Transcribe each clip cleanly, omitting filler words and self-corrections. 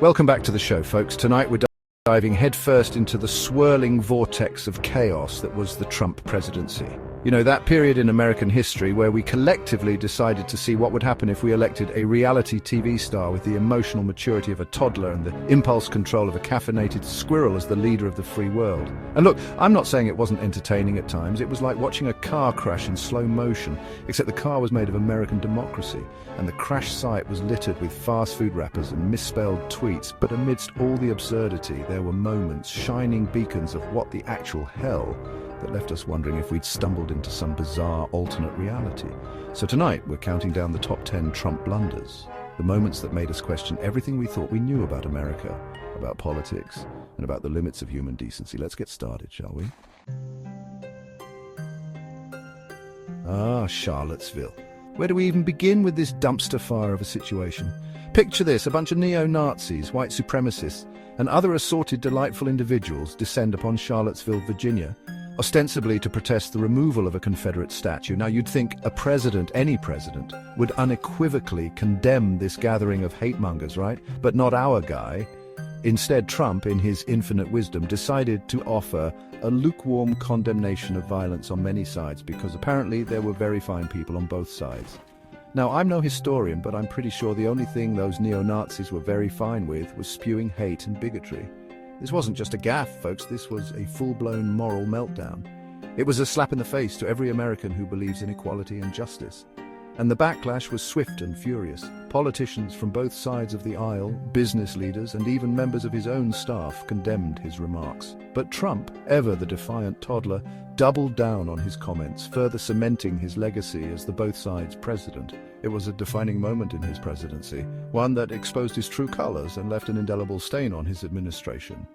Welcome back to the show, folks. Tonight we're diving headfirst into the swirling vortex of chaos that was the Trump presidency. You know, that period in American history where we collectively decided to see what would happen if we elected a reality TV star with the emotional maturity of a toddler and the impulse control of a caffeinated squirrel as the leader of the free world. And look, I'm not saying it wasn't entertaining at times. It was like watching a car crash in slow motion, except the car was made of American democracy, and the crash site was littered with fast food wrappers and misspelled tweets. But amidst all the absurdity, there were moments, shining beacons of what the actual hell, that left us wondering if we'd stumbled into some bizarre alternate reality. So tonight, we're counting down the top 10 Trump blunders, the moments that made us question everything we thought we knew about America, about politics, and about the limits of human decency. Let's get started, shall we? Charlottesville. Where do we even begin with this dumpster fire of a situation? Picture this: a bunch of neo-Nazis, white supremacists, and other assorted delightful individuals descend upon Charlottesville, Virginia, ostensibly to protest the removal of a Confederate statue. Now, you'd think a president, any president, would unequivocally condemn this gathering of hate-mongers, right? But not our guy. Instead, Trump, in his infinite wisdom, decided to offer a lukewarm condemnation of violence on many sides, because apparently there were very fine people on both sides. Now, I'm no historian, but I'm pretty sure the only thing those neo-Nazis were very fine with was spewing hate and bigotry. This wasn't just a gaffe, folks. This was a full-blown moral meltdown. It was a slap in the face to every American who believes in equality and justice. And the backlash was swift and furious. Politicians from both sides of the aisle, business leaders, and even members of his own staff condemned his remarks. But Trump, ever the defiant toddler, doubled down on his comments, further cementing his legacy as the both sides president. It was a defining moment in his presidency, one that exposed his true colors and left an indelible stain on his administration.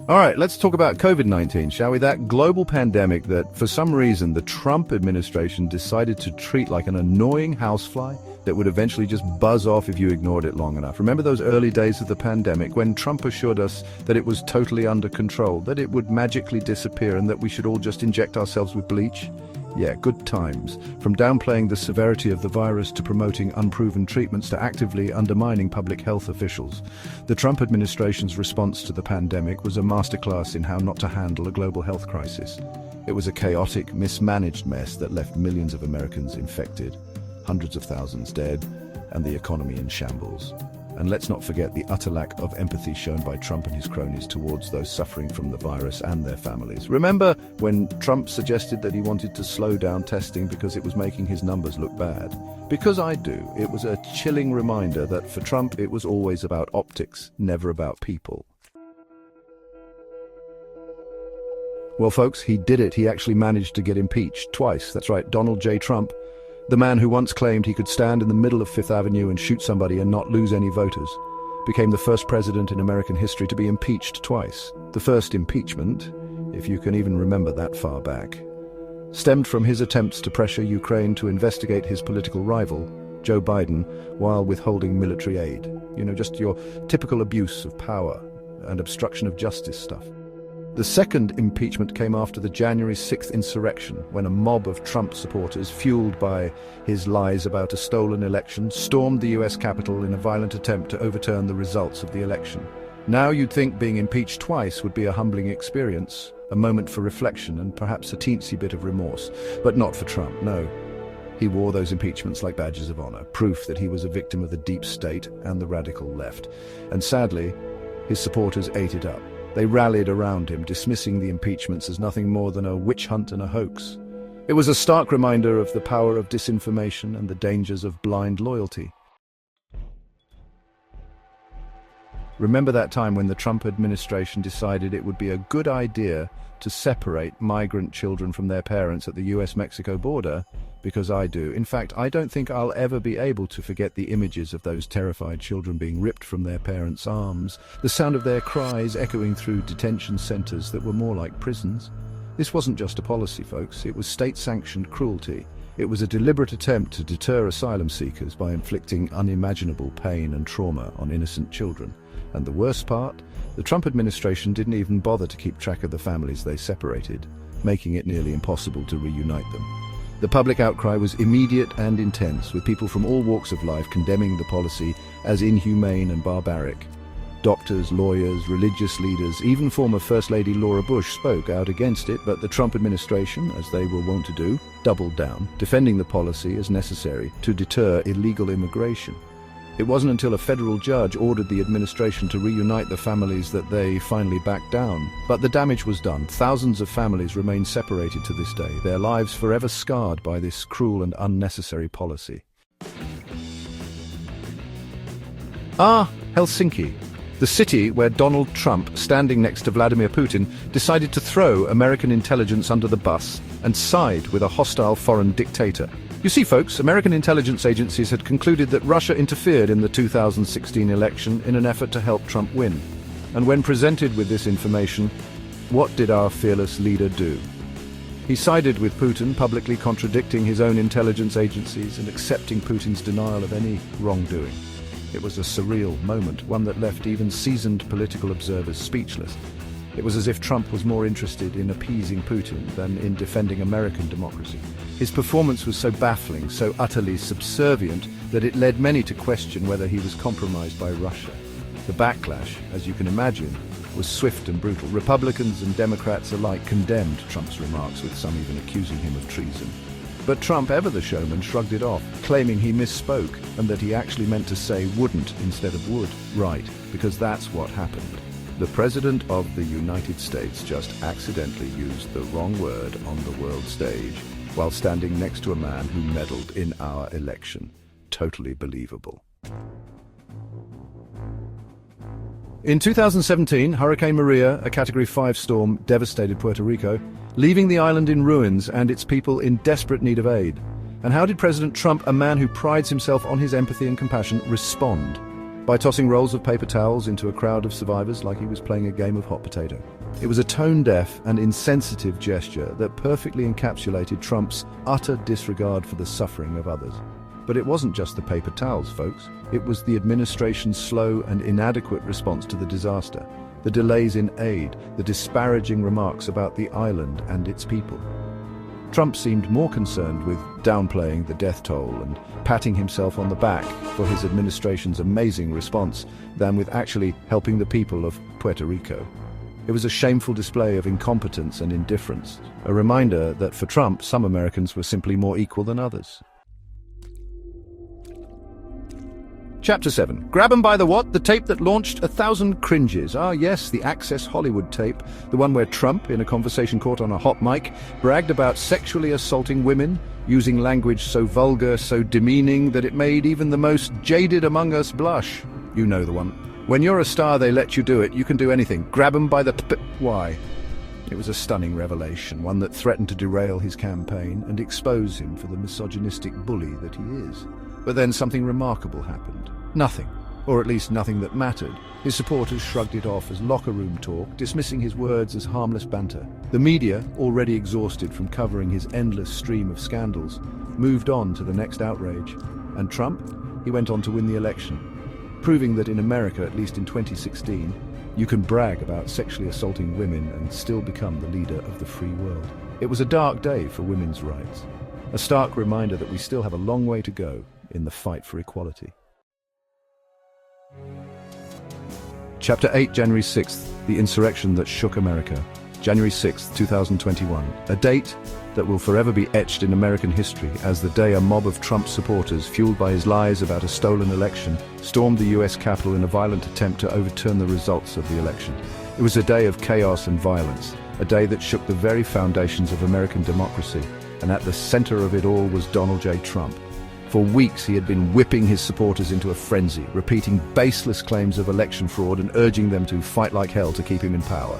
All right, let's talk about COVID-19, shall we? That global pandemic that, for some reason, the Trump administration decided to treat like an annoying housefly that would eventually just buzz off if you ignored it long enough. Remember those early days of the pandemic when Trump assured us that it was totally under control, that it would magically disappear, and that we should all just inject ourselves with bleach? Yeah, good times. From downplaying the severity of the virus to promoting unproven treatments to actively undermining public health officials. The Trump administration's response to the pandemic was a masterclass in how not to handle a global health crisis. It was a chaotic, mismanaged mess that left millions of Americans infected, hundreds of thousands dead, and the economy in shambles. And let's not forget the utter lack of empathy shown by Trump and his cronies towards those suffering from the virus and their families. Remember when Trump suggested that he wanted to slow down testing because it was making his numbers look bad? Because I do. It was a chilling reminder that for Trump it was always about optics, never about people. Well, folks, he did it. He actually managed to get impeached twice. That's right, Donald J. Trump, the man who once claimed he could stand in the middle of Fifth Avenue and shoot somebody and not lose any voters, became the first president in American history to be impeached twice. The first impeachment, if you can even remember that far back, stemmed from his attempts to pressure Ukraine to investigate his political rival, Joe Biden, while withholding military aid. You know, just your typical abuse of power and obstruction of justice stuff. The second impeachment came after the January 6th insurrection, when a mob of Trump supporters, fueled by his lies about a stolen election, stormed the US Capitol in a violent attempt to overturn the results of the election. Now you'd think being impeached twice would be a humbling experience, a moment for reflection and perhaps a teensy bit of remorse. But not for Trump, no. He wore those impeachments like badges of honor, proof that he was a victim of the deep state and the radical left. And sadly, his supporters ate it up. They rallied around him, dismissing the impeachments as nothing more than a witch hunt and a hoax. It was a stark reminder of the power of disinformation and the dangers of blind loyalty. Remember that time when the Trump administration decided it would be a good idea to separate migrant children from their parents at the US-Mexico border? Because I do. In fact, I don't think I'll ever be able to forget the images of those terrified children being ripped from their parents' arms, the sound of their cries echoing through detention centers that were more like prisons. This wasn't just a policy, folks. It was state-sanctioned cruelty. It was a deliberate attempt to deter asylum seekers by inflicting unimaginable pain and trauma on innocent children. And the worst part? The Trump administration didn't even bother to keep track of the families they separated, making it nearly impossible to reunite them. The public outcry was immediate and intense, with people from all walks of life condemning the policy as inhumane and barbaric. Doctors, lawyers, religious leaders, even former First Lady Laura Bush spoke out against it, but the Trump administration, as they were wont to do, doubled down, defending the policy as necessary to deter illegal immigration. It wasn't until a federal judge ordered the administration to reunite the families that they finally backed down. But the damage was done. Thousands of families remain separated to this day, their lives forever scarred by this cruel and unnecessary policy. Helsinki. The city where Donald Trump, standing next to Vladimir Putin, decided to throw American intelligence under the bus and side with a hostile foreign dictator. You see, folks, American intelligence agencies had concluded that Russia interfered in the 2016 election in an effort to help Trump win. And when presented with this information, what did our fearless leader do? He sided with Putin, publicly contradicting his own intelligence agencies and accepting Putin's denial of any wrongdoing. It was a surreal moment, one that left even seasoned political observers speechless. It was as if Trump was more interested in appeasing Putin than in defending American democracy. His performance was so baffling, so utterly subservient, that it led many to question whether he was compromised by Russia. The backlash, as you can imagine, was swift and brutal. Republicans and Democrats alike condemned Trump's remarks, with some even accusing him of treason. But Trump, ever the showman, shrugged it off, claiming he misspoke and that he actually meant to say wouldn't instead of would. Right, because that's what happened. The President of the United States just accidentally used the wrong word on the world stage while standing next to a man who meddled in our election. Totally believable. In 2017, Hurricane Maria, a Category 5 storm, devastated Puerto Rico, leaving the island in ruins and its people in desperate need of aid. And how did President Trump, a man who prides himself on his empathy and compassion, respond? By tossing rolls of paper towels into a crowd of survivors like he was playing a game of hot potato. It was a tone-deaf and insensitive gesture that perfectly encapsulated Trump's utter disregard for the suffering of others. But it wasn't just the paper towels, folks. It was the administration's slow and inadequate response to the disaster, the delays in aid, the disparaging remarks about the island and its people. Trump seemed more concerned with downplaying the death toll and patting himself on the back for his administration's amazing response than with actually helping the people of Puerto Rico. It was a shameful display of incompetence and indifference, a reminder that for Trump, some Americans were simply more equal than others. Chapter 7. Grab 'em by the what? The tape that launched 1,000 cringes. Ah yes, the Access Hollywood tape, the one where Trump, in a conversation caught on a hot mic, bragged about sexually assaulting women, using language so vulgar, so demeaning, that it made even the most jaded among us blush. You know the one. When you're a star, they let you do it. You can do anything. Grab 'em by the why? It was a stunning revelation, one that threatened to derail his campaign and expose him for the misogynistic bully that he is. But then something remarkable happened. Nothing, or at least nothing that mattered. His supporters shrugged it off as locker room talk, dismissing his words as harmless banter. The media, already exhausted from covering his endless stream of scandals, moved on to the next outrage. And Trump? He went on to win the election, proving that in America, at least in 2016, you can brag about sexually assaulting women and still become the leader of the free world. It was a dark day for women's rights, a stark reminder that we still have a long way to go in the fight for equality. Chapter 8, January 6th, the insurrection that shook America. January 6th, 2021, a date that will forever be etched in American history as the day a mob of Trump supporters, fueled by his lies about a stolen election, stormed the US Capitol in a violent attempt to overturn the results of the election. It was a day of chaos and violence, a day that shook the very foundations of American democracy, and at the center of it all was Donald J. Trump. For weeks he had been whipping his supporters into a frenzy, repeating baseless claims of election fraud and urging them to fight like hell to keep him in power.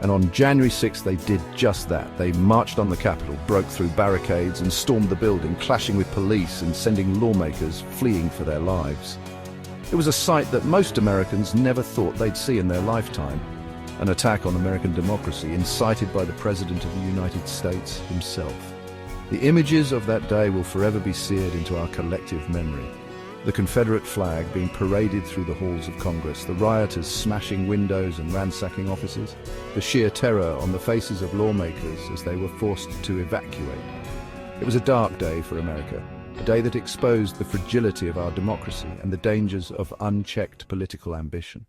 And on January 6th they did just that. They marched on the Capitol, broke through barricades and stormed the building, clashing with police and sending lawmakers fleeing for their lives. It was a sight that most Americans never thought they'd see in their lifetime. An attack on American democracy incited by the President of the United States himself. The images of that day will forever be seared into our collective memory. The Confederate flag being paraded through the halls of Congress, the rioters smashing windows and ransacking offices, the sheer terror on the faces of lawmakers as they were forced to evacuate. It was a dark day for America, a day that exposed the fragility of our democracy and the dangers of unchecked political ambition.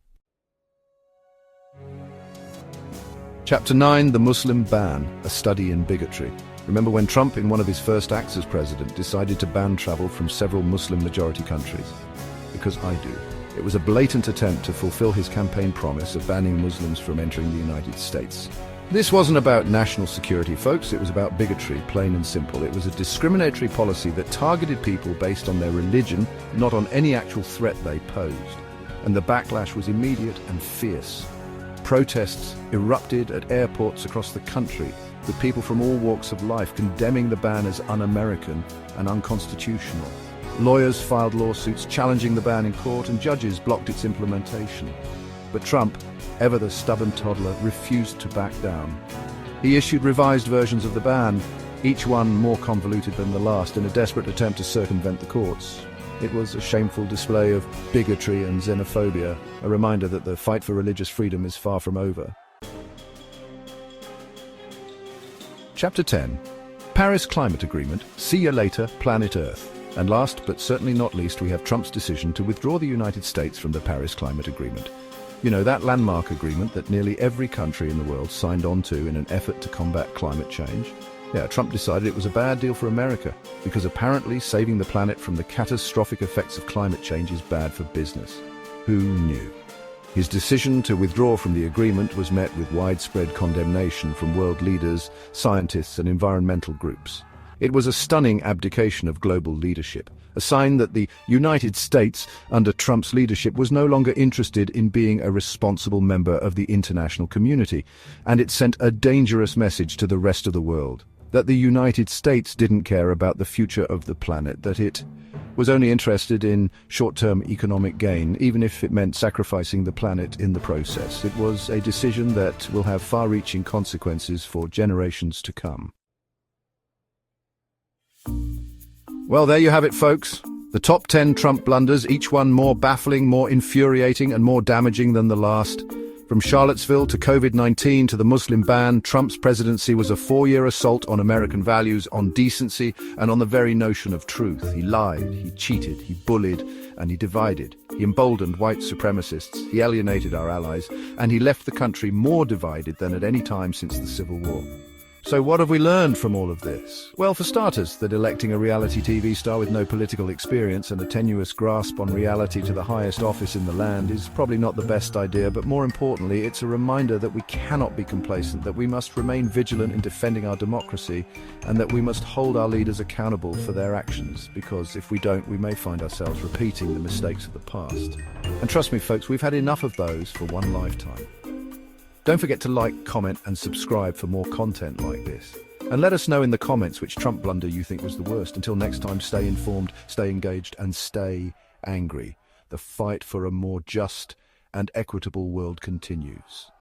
Chapter 9, The Muslim Ban, a study in bigotry. Remember when Trump, in one of his first acts as president, decided to ban travel from several Muslim-majority countries? Because I do. It was a blatant attempt to fulfill his campaign promise of banning Muslims from entering the United States. This wasn't about national security, folks. It was about bigotry, plain and simple. It was a discriminatory policy that targeted people based on their religion, not on any actual threat they posed. And the backlash was immediate and fierce. Protests erupted at airports across the country, with people from all walks of life condemning the ban as un-American and unconstitutional. Lawyers filed lawsuits challenging the ban in court, and judges blocked its implementation. But Trump, ever the stubborn toddler, refused to back down. He issued revised versions of the ban, each one more convoluted than the last, in a desperate attempt to circumvent the courts. It was a shameful display of bigotry and xenophobia, a reminder that the fight for religious freedom is far from over. Chapter 10. Paris Climate Agreement, See You Later, Planet Earth. And last, but certainly not least, we have Trump's decision to withdraw the United States from the Paris Climate Agreement. You know, that landmark agreement that nearly every country in the world signed on to in an effort to combat climate change. Yeah, Trump decided it was a bad deal for America, because apparently saving the planet from the catastrophic effects of climate change is bad for business. Who knew? His decision to withdraw from the agreement was met with widespread condemnation from world leaders, scientists, and environmental groups. It was a stunning abdication of global leadership, a sign that the United States, under Trump's leadership, was no longer interested in being a responsible member of the international community, and it sent a dangerous message to the rest of the world, that the United States didn't care about the future of the planet, that it was only interested in short-term economic gain, even if it meant sacrificing the planet in the process. It was a decision that will have far-reaching consequences for generations to come. Well, there you have it, folks. The top 10 Trump blunders, each one more baffling, more infuriating, and more damaging than the last. From Charlottesville to COVID-19 to the Muslim ban, Trump's presidency was a 4-year assault on American values, on decency, and on the very notion of truth. He lied, he cheated, he bullied, and he divided. He emboldened white supremacists, he alienated our allies, and he left the country more divided than at any time since the Civil War. So what have we learned from all of this? Well, for starters, that electing a reality TV star with no political experience and a tenuous grasp on reality to the highest office in the land is probably not the best idea, but more importantly, it's a reminder that we cannot be complacent, that we must remain vigilant in defending our democracy, and that we must hold our leaders accountable for their actions, because if we don't, we may find ourselves repeating the mistakes of the past. And trust me, folks, we've had enough of those for one lifetime. Don't forget to like, comment, and subscribe for more content like this. And let us know in the comments which Trump blunder you think was the worst. Until next time, stay informed, stay engaged, and stay angry. The fight for a more just and equitable world continues.